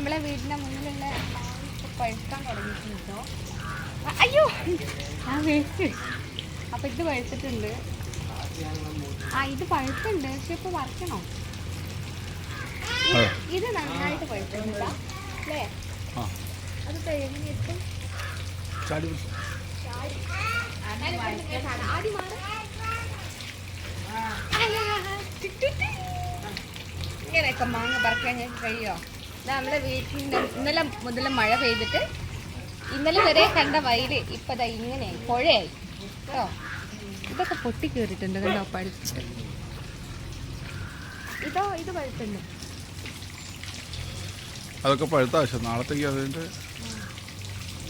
നമ്മളെ വീടിന്റെ മുന്നിലുള്ള പഴുക്കാൻ തുടങ്ങിയിട്ടുണ്ട് കേട്ടോ. അയ്യോ ഞാൻ വേസ്റ്റ്. അപ്പൊ ഇത് പഴുത്തിട്ടുണ്ട്. ഇത് പഴുത്തുണ്ട്, പക്ഷെ ഇപ്പൊ വറക്കണോ? ഇത് നന്നായിട്ട് പഴുത്തിട്ടുണ്ടാ അല്ലേ? അത് എങ്ങനെയെത്തും? ഇങ്ങനെയൊക്കെ മാങ്ങ പറിക്കാൻ ഞാൻ കഴിയോ? നമ്മളെ വീട്ടിൽ ഇന്നലെ മുതൽ മഴ പെയ്തിട്ട് ഇന്നലെ വരെ കണ്ട വയല് ഇപ്പൊ ഇങ്ങനെ പുഴയായി കേട്ടോ. ഇതൊക്കെ പൊട്ടി കയറിയിട്ടുണ്ട് കണ്ടോ, പഴുത്തിട്ട്. ഇത് പഴുത്തുണ്ട്. അതൊക്കെ പഴുത്ത ആവശ്യം നാളത്തേക്ക് അതിന്റെ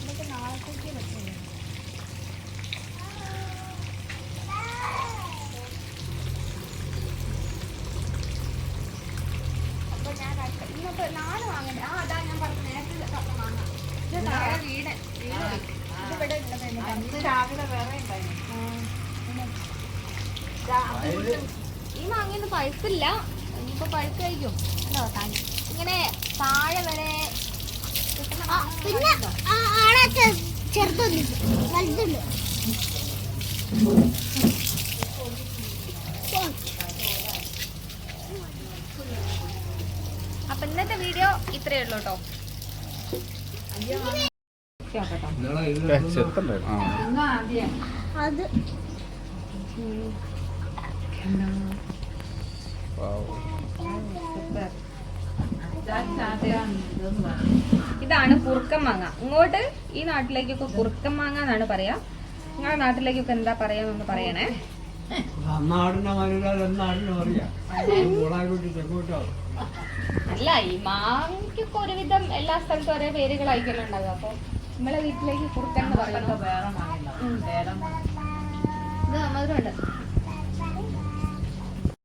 ഇതൊക്കെ നാളത്തേക്ക് പറ്റുള്ളൂ. അപ്പൊ ഞാൻ ഇന്നത്തെ 4 വാങ്ങണ്ടേ? അതാ ഞാൻ പറഞ്ഞു നേരത്തെ വാങ്ങാം. ഇത് താഴെ വീട് ഇതിവിടെ ഉള്ളത് രാവിലെ വേറെ ഈ മാങ്ങയൊന്നും പഴുത്തില്ല, ഇനിയിപ്പോ പഴുത്ത് കഴിക്കും കേട്ടോ. ഇങ്ങനെ താഴെ വരെ അപ്പൊ ഇന്നത്തെ വീഡിയോ ഇത്രയേ ഉള്ളൂ കേട്ടോ. അത് ഇതാണ് കുറുക്കൻ മാങ്ങ. ഇങ്ങോട്ട് ഈ നാട്ടിലേക്കൊക്കെ കുറുക്കൻ മാങ്ങ എന്നാണ് പറയാ. നിങ്ങളുടെ നാട്ടിലേക്കൊക്കെ എന്താ പറയാന്നൊന്ന് പറയണേ. അല്ല, ഈ മാങ്ങയ്ക്കൊക്കെ ഒരുവിധം എല്ലാ സ്ഥലത്തും ഒരേ പേരുകളായിരിക്കല്ലോ ഉണ്ടാവുക. അപ്പൊ നമ്മളെ വീട്ടിലേക്ക് കുറുക്കൻ എന്ന് പറയുന്നത്. ഇത് മധുരമുണ്ട്.